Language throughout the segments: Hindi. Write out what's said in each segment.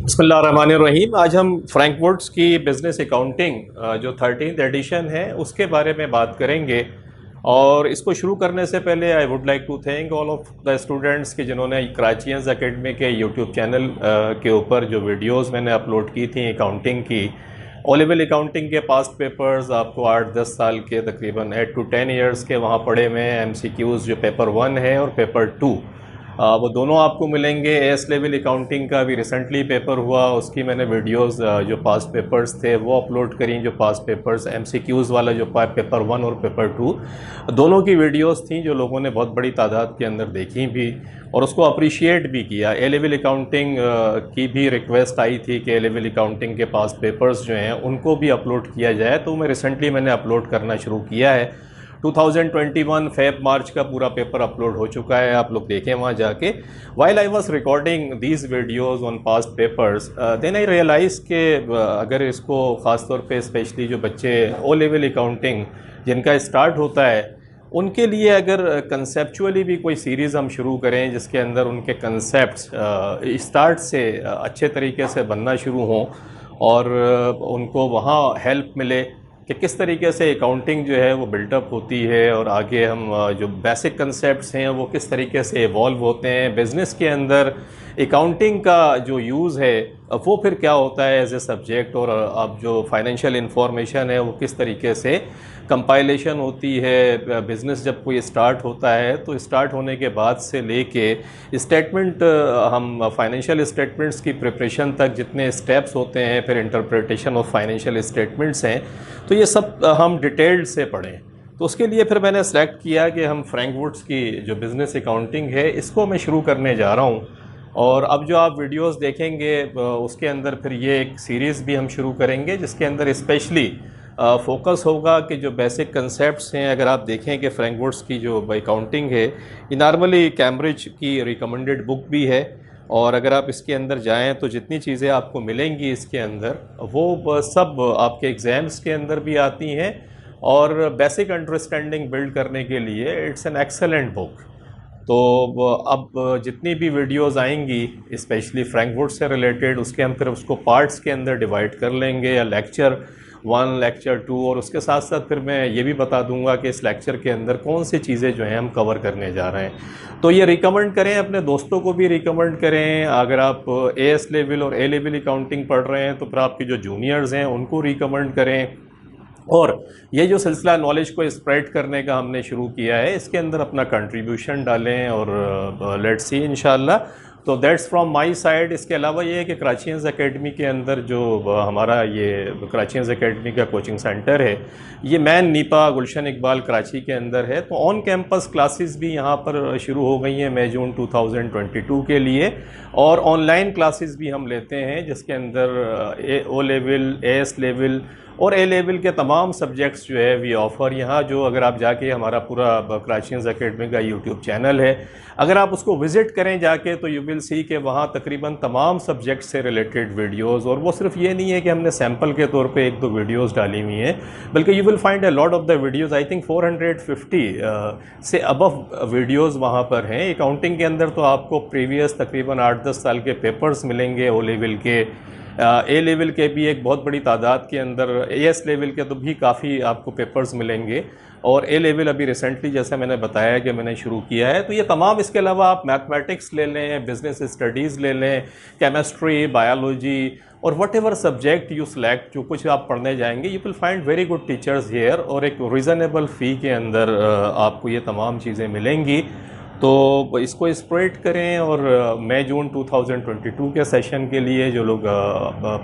बिस्मिल्लाहिर्रहमानिर्रहीम। आज हम फ्रैंकवुड्स की बिज़नेस अकाउंटिंग जो 13th एडिशन है उसके बारे में बात करेंगे। और इसको शुरू करने से पहले I would like to thank all of the students कि जिन्होंने कराचियंस एकेडमी के यूट्यूब चैनल के ऊपर जो वीडियोस मैंने अपलोड की थी अकाउंटिंग की, ओ लेवल अकाउंटिंग के पास्ट पेपर्स आपको 8-10 साल के तकरीबन 8 to 10 ईयर्स के वहाँ पढ़े में MCQs जो पेपर 1 है और पेपर 2 वो दोनों आपको मिलेंगे। एस लेवल अकाउंटिंग का भी रिसेंटली पेपर हुआ, उसकी मैंने वीडियोस जो पास्ट पेपर्स थे वो अपलोड करी। जो पास्ट पेपर्स MCQs वाला जो पेपर 1 और पेपर 2 दोनों की वीडियोस थी जो लोगों ने बहुत बड़ी तादाद के अंदर देखी भी और उसको अप्रिशिएट भी किया। ए लेवल अकाउंटिंग की भी रिक्वेस्ट आई थी कि ए लेवल अकाउंटिंग के पास्ट पेपर्स जो हैं उनको भी अपलोड किया जाए, तो मैंने अपलोड करना शुरू किया है। 2021 फेब मार्च का पूरा पेपर अपलोड हो चुका है, आप लोग देखें वहाँ जाके। While I was recording these videos on past papers then I realise कि अगर इसको ख़ास तौर पे स्पेशली जो बच्चे ओ लेवल अकाउंटिंग जिनका स्टार्ट होता है उनके लिए अगर कंसेप्चुअली भी कोई सीरीज़ हम शुरू करें जिसके अंदर उनके कंसेप्ट्स स्टार्ट से अच्छे तरीके से बनना शुरू हों और उनको वहाँ हेल्प मिले कि किस तरीके से अकाउंटिंग जो है वो बिल्टअप होती है और आगे हम जो बेसिक कंसेप्ट्स हैं वो किस तरीके से इवॉल्व होते हैं बिज़नेस के अंदर, अकाउंटिंग का जो यूज़ है वो फिर क्या होता है एज ए सब्जेक्ट, और अब जो फाइनेंशियल इंफॉर्मेशन है वो किस तरीके से कंपाइलेशन होती है। बिज़नेस जब कोई स्टार्ट होता है तो स्टार्ट होने के बाद से लेके स्टेटमेंट, हम फाइनेंशियल स्टेटमेंट्स की प्रिपरेशन तक जितने स्टेप्स होते हैं, फिर इंटरप्रिटेशन ऑफ फाइनेंशियल स्टेटमेंट्स हैं, तो ये सब हम डिटेल्ड से पढ़ें। तो उसके लिए फिर मैंने सेलेक्ट किया कि हम फ्रैंकवुड्स की जो बिज़नेस अकाउंटिंग है इसको मैं शुरू करने जा रहा हूँ। और अब जो आप वीडियोस देखेंगे उसके अंदर फिर ये एक सीरीज़ भी हम शुरू करेंगे जिसके अंदर स्पेशली फोकस होगा कि जो बेसिक कंसेप्ट्स हैं। अगर आप देखें कि फ्रैंकवुड्स की जो अकाउंटिंग है ये नॉर्मली कैम्ब्रिज की रिकमेंडेड बुक भी है, और अगर आप इसके अंदर जाएं तो जितनी चीज़ें आपको मिलेंगी इसके अंदर वो सब आपके एग्ज़ाम्स के अंदर भी आती हैं और बेसिक अंडरस्टैंडिंग बिल्ड करने के लिए इट्स एन एक्सेलेंट बुक। तो अब जितनी भी वीडियोस आएंगी स्पेशली फ्रैंकवुड से रिलेटेड उसके हम फिर उसको पार्ट्स के अंदर डिवाइड कर लेंगे, या लेक्चर 1, लेक्चर 2, और उसके साथ साथ फिर मैं ये भी बता दूंगा कि इस लेक्चर के अंदर कौन सी चीज़ें जो हैं हम कवर करने जा रहे हैं। तो ये रिकमेंड करें, अपने दोस्तों को भी रिकमेंड करें। अगर आप एस लेवल और ए लेवल अकाउंटिंग पढ़ रहे हैं तो फिर आपके जो जूनियर्स हैं उनको रिकमेंड करें। और ये जो सिलसिला नॉलेज को स्प्रेड करने का हमने शुरू किया है इसके अंदर अपना कंट्रीब्यूशन डालें और लेट्स सी इंशाल्लाह। तो दैट्स फ्रॉम माय साइड। इसके अलावा ये है कि कराचियंस एकेडमी के अंदर जो हमारा ये कराचियंस एकेडमी का कोचिंग सेंटर है ये मैन नीपा गुलशन इकबाल कराची के अंदर है। तो ऑन कैंपस क्लासेस भी यहाँ पर शुरू हो गई हैं मई जून 2022 के लिए, और ऑनलाइन क्लासेस भी हम लेते हैं जिसके अंदर ओ लेवल, एस लेवल और ए लेवल के तमाम सब्जेक्ट्स जो है वी ऑफ़र यहाँ। जो अगर आप जाके हमारा पूरा कराचियंस एकेडमी का यूट्यूब चैनल है अगर आप उसको विज़िट करें जाके तो यू विल सी कि वहाँ तकरीबन तमाम सब्जेक्ट से रिलेटेड वीडियोस, और वो सिर्फ ये नहीं है कि हमने सैम्पल के तौर पे 1-2 वीडियोस डाली हुई हैं, बल्कि you will find a lot of the videos. I think 450 से अबव वीडियोस वहाँ पर हैं। अकाउंटिंग के अंदर तो आपको प्रीवियस तकरीबन 8-10 साल के पेपर्स मिलेंगे ओ लेवल के, ए लेवल के भी एक बहुत बड़ी तादाद के अंदर, एस लेवल के तो भी काफ़ी आपको पेपर्स मिलेंगे, और ए लेवल अभी रिसेंटली जैसे मैंने बताया कि मैंने शुरू किया है। तो ये तमाम, इसके अलावा आप मैथमेटिक्स ले लें, बिज़नेस स्टडीज़ ले लें, केमिस्ट्री, बायोलॉजी और whatever subject you select, जो कुछ आप पढ़ने जाएंगे you will find very good teachers here, और एक रीज़नेबल फ़ी के अंदर आपको ये तमाम चीज़ें मिलेंगी। तो इसको स्प्रेड करें, और मई जून 2022 के सेशन के लिए जो लोग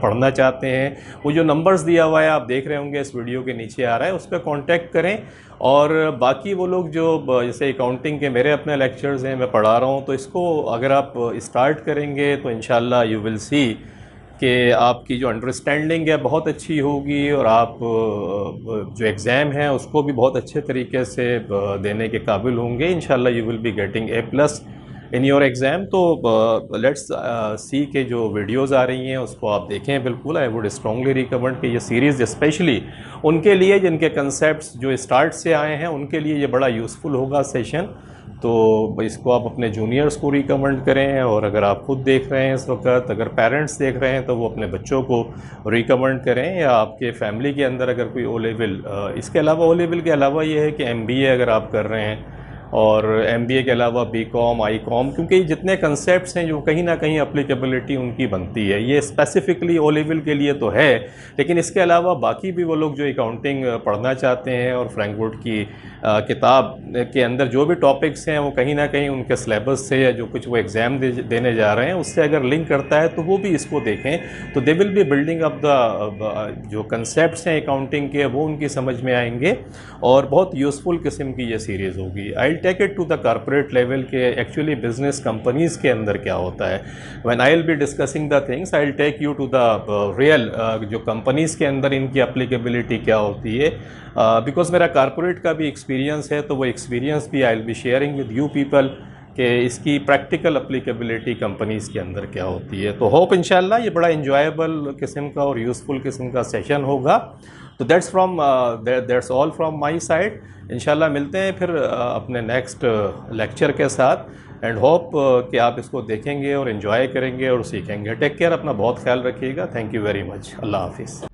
पढ़ना चाहते हैं वो जो नंबर्स दिया हुआ है आप देख रहे होंगे इस वीडियो के नीचे आ रहा है, उस पर कांटेक्ट करें। और बाकी वो लोग जो जैसे अकाउंटिंग के मेरे अपने लेक्चर्स हैं मैं पढ़ा रहा हूँ, तो इसको अगर आप स्टार्ट करेंगे तो इंशाल्लाह यू विल सी कि आपकी जो अंडरस्टैंडिंग है बहुत अच्छी होगी, और आप जो एग्ज़ाम है उसको भी बहुत अच्छे तरीके से देने के काबिल होंगे। इंशाल्लाह you will be getting A+ in your exam. तो लेट्स सी के जो वीडियोज़ आ रही हैं उसको आप देखें बिल्कुल। आई वुड स्ट्रांगली रिकमेंड कि ये सीरीज़ स्पेशली उनके लिए जिनके कंसेप्ट्स जो स्टार्ट से आए हैं उनके लिए ये बड़ा यूज़फुल होगा सेशन। तो इसको आप अपने जूनियर्स को रिकमेंड करें, और अगर आप खुद देख रहे हैं इस वक्त, अगर पेरेंट्स देख रहे हैं तो वो अपने बच्चों को रिकमेंड करें, या आपके फैमिली के अंदर अगर कोई ओ लेवल, इसके अलावा ओ लेवल के अलावा ये है कि एमबीए अगर आप कर रहे हैं, और एमबीए के अलावा बीकॉम, आईकॉम, क्योंकि जितने कंसेप्ट्स हैं जो कहीं ना कहीं अप्लीकेबिलिटी उनकी बनती है। ये स्पेसिफिकली ओ लेवल के लिए तो है, लेकिन इसके अलावा बाकी भी वो लोग जो अकाउंटिंग पढ़ना चाहते हैं और फ्रैंकवुड की किताब के अंदर जो भी टॉपिक्स हैं वो कहीं ना कहीं उनके सिलेबस से या जो कुछ वो एग्ज़ाम देने जा रहे हैं उससे अगर लिंक करता है तो वो भी इसको देखें। तो they will be building up the जो कंसेप्ट्स हैं अकाउंटिंग के, वो उनकी समझ में आएंगे, और बहुत यूज़फुल किस्म की ये सीरीज़ होगी। I take it to the corporate level के एक्चुअली बिजनेस कंपनीज़ के अंदर क्या होता है। When I will be discussing the things I will take you to the real जो कंपनीज़ के अंदर इनकी अप्लीकेबिलिटी क्या होती है। बिकॉज मेरा कॉर्पोरेट का भी एक्सपीरियंस है, तो वो एक्सपीरियंस भी आई will be sharing with you people कि इसकी प्रैक्टिकल अप्लीकेबिलिटी कंपनीज़ के अंदर क्या होती है। तो होप इंशाल्लाह ये बड़ा इंजॉयबल किस्म का और यूज़फुल किस्म का सेशन होगा। तो that's all from my side. इंशाल्लाह मिलते हैं फिर अपने नेक्स्ट लेक्चर के साथ, एंड होप कि आप इसको देखेंगे और इन्जॉय करेंगे और सीखेंगे। टेक केयर, अपना बहुत ख्याल रखिएगा। Thank you very much. Allah हाफिज़।